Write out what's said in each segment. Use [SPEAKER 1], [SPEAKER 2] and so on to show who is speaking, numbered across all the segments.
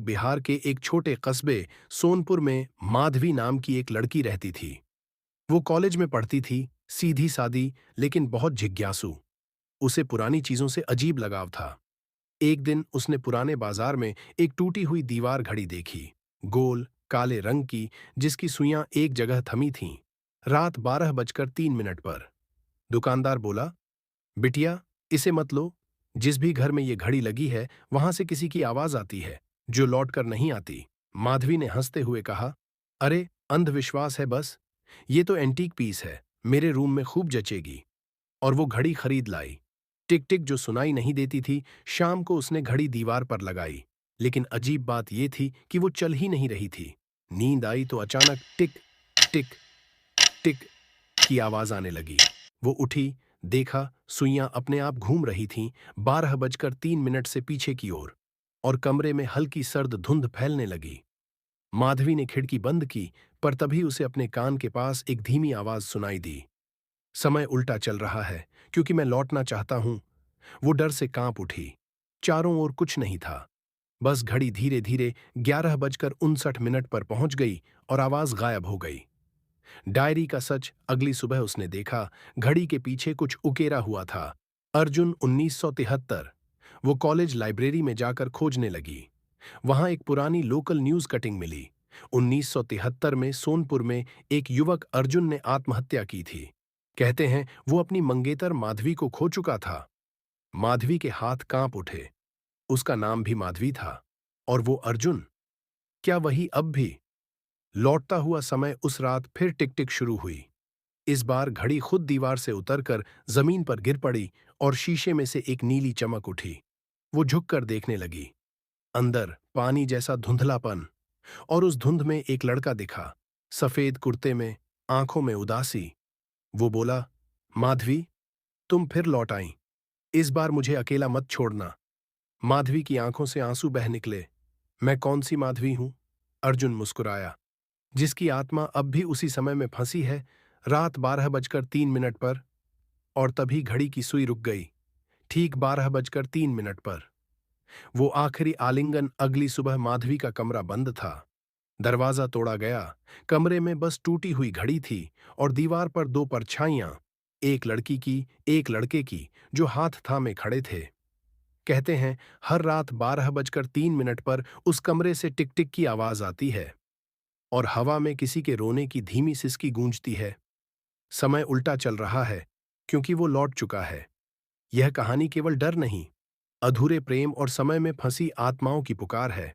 [SPEAKER 1] बिहार के एक छोटे कस्बे सोनपुर में माधवी नाम की एक लड़की रहती थी। वो कॉलेज में पढ़ती थी, सीधी सादी लेकिन बहुत जिज्ञासु। उसे पुरानी चीजों से अजीब लगाव था। एक दिन उसने पुराने बाजार में एक टूटी हुई दीवार घड़ी देखी, गोल काले रंग की, जिसकी सुइयां एक जगह थमी थीं। रात 12:03 पर दुकानदार बोला, बिटिया, इसे मत लो। जिस भी घर में ये घड़ी लगी है वहां से किसी की आवाज आती है जो लौट कर नहीं आती। माधवी ने हंसते हुए कहा, अरे अंधविश्वास है बस। ये तो एंटीक पीस है, मेरे रूम में खूब जचेगी। और वो घड़ी खरीद लाई। टिक टिक जो सुनाई नहीं देती थी। शाम को उसने घड़ी दीवार पर लगाई, लेकिन अजीब बात यह थी कि वो चल ही नहीं रही थी। नींद आई तो अचानक टिक टिक टिक की आवाज आने लगी। वो उठी, देखा सुइयां अपने आप घूम रही थीं 12:03 से पीछे की ओर, और कमरे में हल्की सर्द धुंध फैलने लगी। माधवी ने खिड़की बंद की, पर तभी उसे अपने कान के पास एक धीमी आवाज सुनाई दी, समय उल्टा चल रहा है, क्योंकि मैं लौटना चाहता हूं। वो डर से कांप उठी। चारों ओर कुछ नहीं था, बस घड़ी धीरे धीरे 11:59 पर पहुंच गई और आवाज गायब हो गई। डायरी का सच अगली सुबह उसने देखा, घड़ी के पीछे कुछ उकेरा हुआ था। अर्जुन 1973। वो कॉलेज लाइब्रेरी में जाकर खोजने लगी। वहां एक पुरानी लोकल न्यूज कटिंग मिली। 1973 में सोनपुर में एक युवक अर्जुन ने आत्महत्या की थी। कहते हैं वो अपनी मंगेतर माधवी को खो चुका था। माधवी के हाथ कांप उठे। उसका नाम भी माधवी था। और वो अर्जुन, क्या वही अब भी? लौटता हुआ समय उस रात फिर टिक टिक शुरू हुई। इस बार घड़ी खुद दीवार से उतरकर जमीन पर गिर पड़ी और शीशे में से एक नीली चमक उठी। वो झुककर देखने लगी। अंदर पानी जैसा धुंधलापन, और उस धुंध में एक लड़का दिखा, सफेद कुर्ते में, आंखों में उदासी। वो बोला, माधवी, तुम फिर लौट आई। इस बार मुझे अकेला मत छोड़ना। माधवी की आंखों से आंसू बह निकले। मैं कौन सी माधवी हूं? अर्जुन मुस्कुराया, जिसकी आत्मा अब भी उसी समय में फंसी है, रात 12:03 पर। और तभी घड़ी की सुई रुक गई, ठीक 12:03 पर। वो आखिरी आलिंगन अगली सुबह माधवी का कमरा बंद था। दरवाजा तोड़ा गया। कमरे में बस टूटी हुई घड़ी थी और दीवार पर दो परछाइयां, एक लड़की की, एक लड़के की, जो हाथ थामे खड़े थे। कहते हैं हर रात 12:03 पर उस कमरे से टिक टिक की आवाज आती है और हवा में किसी के रोने की धीमी सिसकी गूंजती है। समय उल्टा चल रहा है, क्योंकि वो लौट चुका है। यह कहानी केवल डर नहीं, अधूरे प्रेम और समय में फंसी आत्माओं की पुकार है।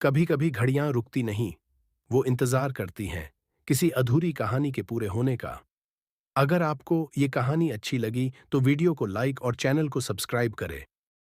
[SPEAKER 1] कभी कभी घड़ियां रुकती नहीं, वो इंतजार करती हैं किसी अधूरी कहानी के पूरे होने का। अगर आपको ये कहानी अच्छी लगी तो वीडियो को लाइक और चैनल को सब्सक्राइब करें।